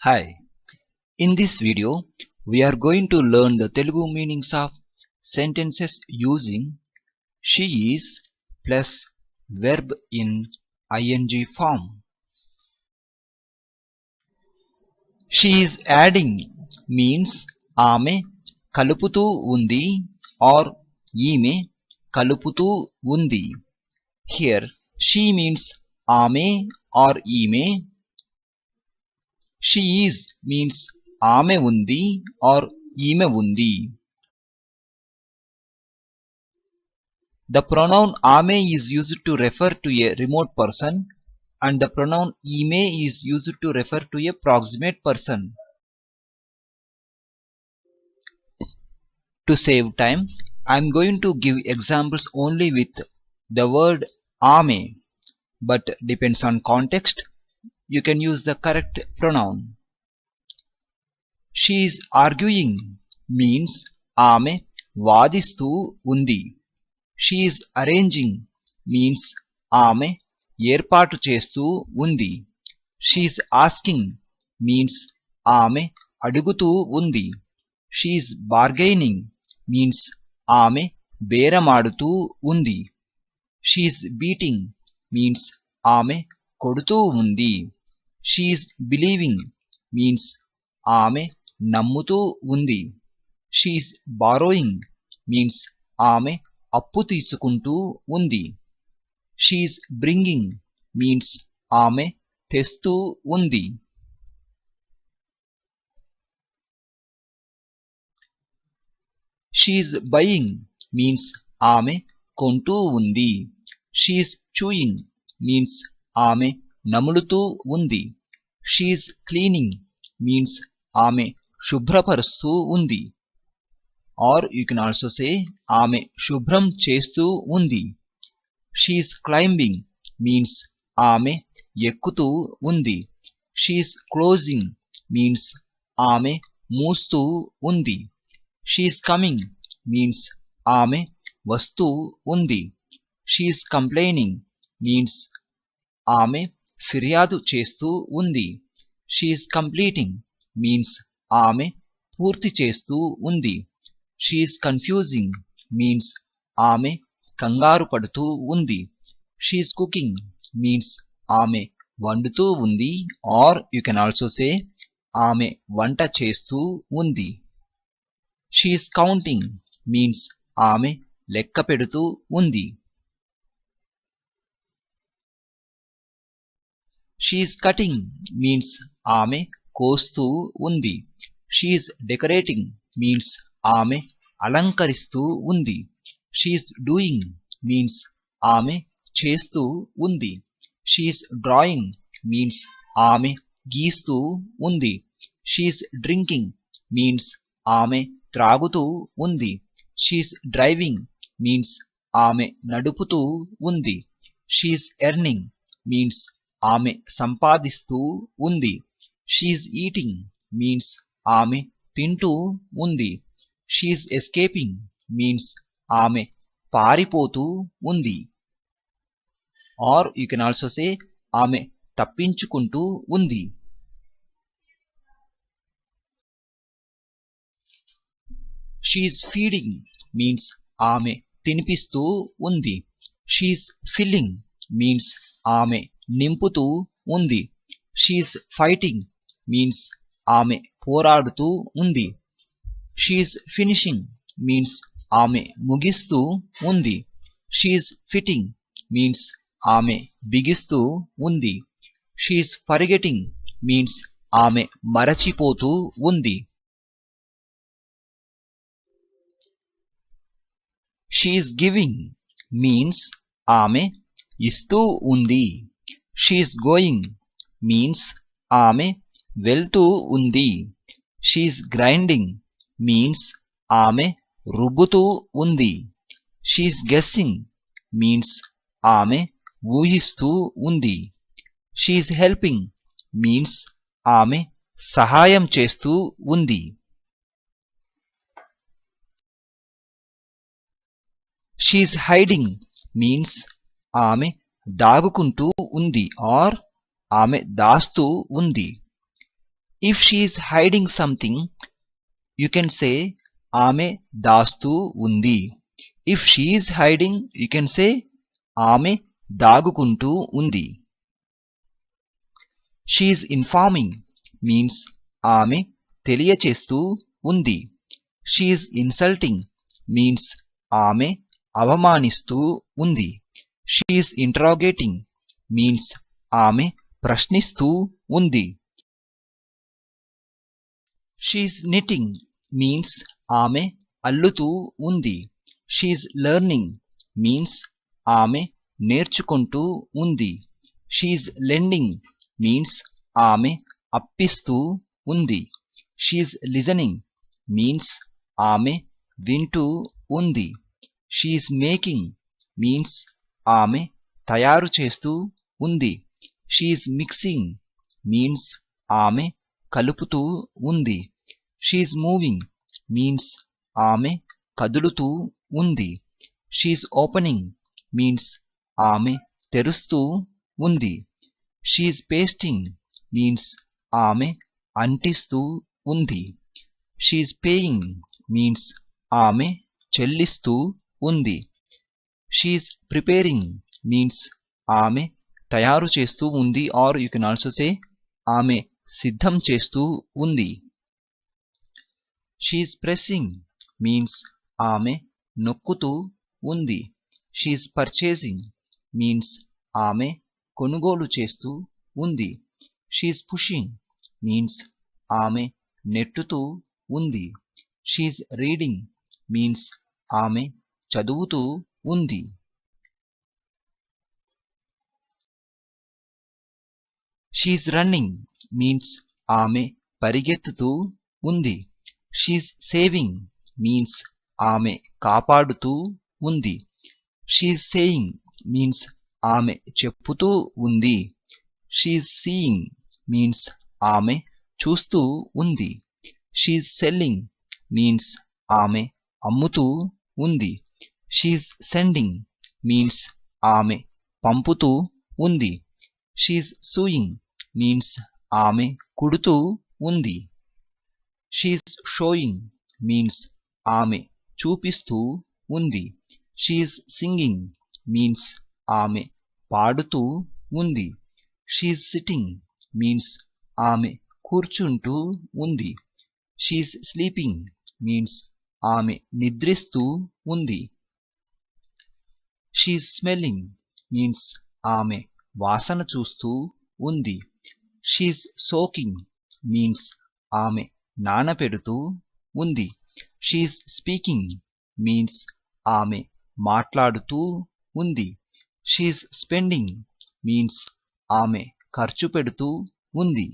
Hi, in this video we are going to learn the Telugu meanings of sentences using she is plus verb in ing form. She is adding means ఆమె కలుపుతూ ఉంది or ఈమె కలుపుతూ ఉంది. Here she means ఆమె or ఈమె. She is means ఆమె ఉంది or ఈమె ఉంది. The pronoun ఆమె is used to refer to a remote person and the pronoun ఈమె is used to refer to a proximate person. To save time, I am going to give examples only with the word ఆమె, but depends on context. You can use the correct pronoun. She is arguing means ఆమె వాదిస్తూ ఉంది. She is arranging means ఆమె ఏర్పాటు చేస్తూ ఉంది. She is asking means ఆమె అడుగుతూ ఉంది. She is bargaining means ఆమె బేరమాడుతూ ఉంది. She is beating means ఆమె కొడుతూ ఉంది. She is believing means ఆమె నమ్ముతూ ఉంది. She is borrowing means ఆమె అప్పు తీసుకుంటూ ఉంది. She is bringing means ఆమె తెస్తూ ఉంది. She is buying means ఆమె కొంటూ ఉంది. She is chewing means ఆమె నములుతూ ఉంది. She is cleaning means ఆమె శుభ్రపరుస్తూ ఉంది. Or you can also say ఆమె శుభ్రం చేస్తూ ఉంది. She is climbing means ఆమె ఎక్కుతూ ఉంది. She is closing means ఆమె మూస్తూ ఉంది. She is coming means ఆమె వస్తూ ఉంది. She is complaining means ఆమె ఫిర్యాదు చేస్తూ ఉంది. She is completing means ఆమె పూర్తి చేస్తూ ఉంది. She is confusing means ఆమె కంగారు పడుతూ ఉంది. She is cooking means ఆమె వండుతూ ఉంది. Or you can also say ఆమె వంట చేస్తూ ఉంది. She is counting means ఆమె లెక్క పెడుతూ ఉంది. She is cutting means ఆమె కోస్తూ ఉంది. She is decorating means ఆమె అలంకరిస్తూ ఉంది. She is doing means ఆమె చేస్తూ ఉంది. She is drawing means ఆమె గీస్తూ ఉంది. She is drinking means ఆమె త్రాగుతూ ఉంది. She is driving means ఆమె నడుపుతూ ఉంది. She is earning means ఆమె సంపాదిస్తూ ఉంది. She is eating means ఆమె తింటూ ఉంది. She is escaping means ఆమె పారిపోతూ ఉంది. Or you can also say ఆమె తప్పించుకుంటూ ఉంది. She is feeding means ఆమె తినిపిస్తూ ఉంది. She is filling means ఆమె నింపుతూ ఉంది. She is fighting means ఆమె పోరాడుతూ ఉంది. She is finishing means ఆమె ముగిస్తూ ఉంది. She is fitting means ఆమె బిగిస్తూ ఉంది. She is forgetting means ఆమె మరచిపోతూ ఉంది. She is giving means ఆమె ఇస్తూ ఉంది. She is going means ఆమె వెళ్తూ ఉంది. She is grinding means ఆమె రుబ్బుతూ ఉంది. She is guessing means ఆమె ఊహిస్తూ ఉంది. She is helping means ఆమె సహాయం చేస్తూ ఉంది. She is hiding means ఆమె దాగుకుంటూ ఉంది or ఆమె దాస్తూ ఉంది. If she is hiding something, you can say ఆమె దాస్తూ ఉంది. If she is hiding, you can say ఆమె దాగుకుంటూ ఉంది. She is informing means ఆమె తెలియచేస్తూ ఉంది. She is insulting means ఆమె అవమానిస్తూ ఉంది. She is interrogating means ఆమె ప్రశ్నిస్తూ ఉంది. She is knitting means ఆమె అల్లుతూ ఉంది. She is learning means ఆమె నేర్చుకుంటూ ఉంది. She is lending means ఆమె అప్పిస్తూ ఉంది. She is listening means ఆమె వింటూ ఉంది. She is making means ఆమె తయారు చేస్తూ ఉంది. She is mixing means ఆమె కలుపుతూ ఉంది. She is moving means ఆమె కదులుతూ ఉంది. She is opening means ఆమె తెరుస్తూ ఉంది. She is pasting means ఆమె అంటిస్తూ ఉంది. She is paying means ఆమె చెల్లిస్తూ ఉంది. She is preparing means ఆమె తయారు చేస్తూ ఉంది, or you can also say ఆమె సిద్ధం చేస్తూ ఉంది. She is pressing means ఆమె నొక్కుతూ ఉంది. She is purchasing means ఆమె కొనుగోలు చేస్తూ ఉంది. She is pushing means ఆమె నెట్టుతూ ఉంది. She is reading means ఆమె చదువుతూ ఉంది. She is running means ఆమె పరిగెత్తుతూ ఉంది. She is saving means ఆమె కాపాడుతూ ఉంది. She is saying means ఆమె చెప్పుతూ ఉంది. She is seeing means ఆమె చూస్తూ ఉంది. She is selling means ఆమె అమ్ముతూ ఉంది. She is sending means ఆమె పంపుతూ ఉంది. She is sewing means ఆమె కుడుతూ ఉంది. She is showing means ఆమె చూపిస్తూ ఉంది. She is singing means ఆమె పాడుతూ ఉంది. She is sitting means ఆమె కూర్చుంటూ ఉంది. She is sleeping means ఆమె నిద్రిస్తూ ఉంది. She is smelling means ఆమె వాసన చూస్తూ ఉంది. She is soaking means ఆమె నానపెడుతూ ఉంది. She is speaking means ఆమె మాట్లాడుతూ ఉంది. She is spending means ఆమె ఖర్చు పెడుతూ ఉంది.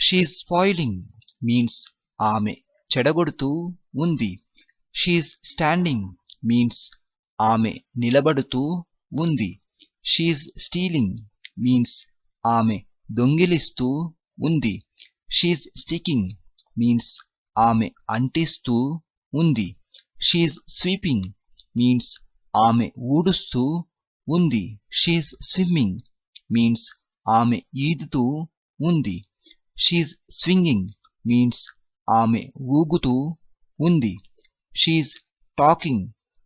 She is spoiling means ఆమె చెడగొడుతూ ఉంది. She is standing means ఆమె నిలబడుతూ ఉంది. She is stealing means ఆమె దొంగిలిస్తూ ఉంది. She is sticking means ఆమె అంటిస్తూ ఉంది. She is sweeping means ఆమె ఊడుస్తూ ఉంది. She is swimming means ఆమె ఈదుతూ ఉంది. She is swinging means ఆమె ఊగుతూ ఉంది. She is talking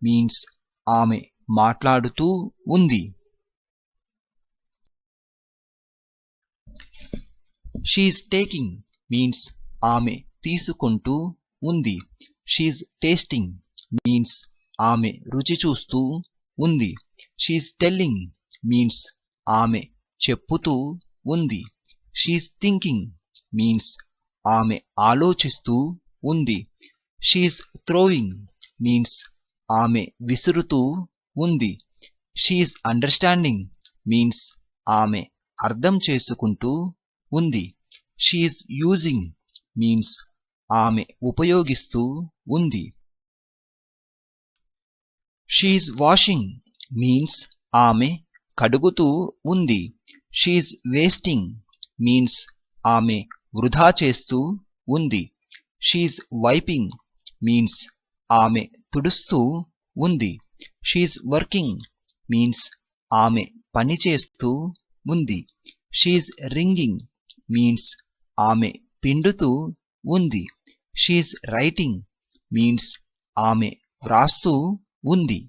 means ఆమె మాట్లాడుతూ ఉంది. She is taking means ఆమె తీసుకుంటూ ఉంది. She is tasting means ఆమె రుచి చూస్తూ ఉంది. She is telling means ఆమె చెప్పుతూ ఉంది. She is thinking means ఆమె ఆలోచిస్తూ ఉంది. She is throwing means ఆమె విసురుతూ ఉంది. She is understanding means ఆమె అర్థం చేసుకుంటూ ఉంది. She is using means ఆమె ఉపయోగిస్తూ ఉంది. She is washing means ఆమె కడుగుతూ ఉంది. She is wasting means ఆమె వృధా చేస్తూ ఉంది. She is wiping means ఆమె తుడుస్తూ ఉంది. She is working means ఆమె పనిచేస్తూ ఉంది. షీఈ్ రింగింగ్ మీన్స్ ఆమె పిండుతూ ఉంది. షీఈ్ రైటింగ్ మీన్స్ ఆమె వ్రాస్తూ ఉంది.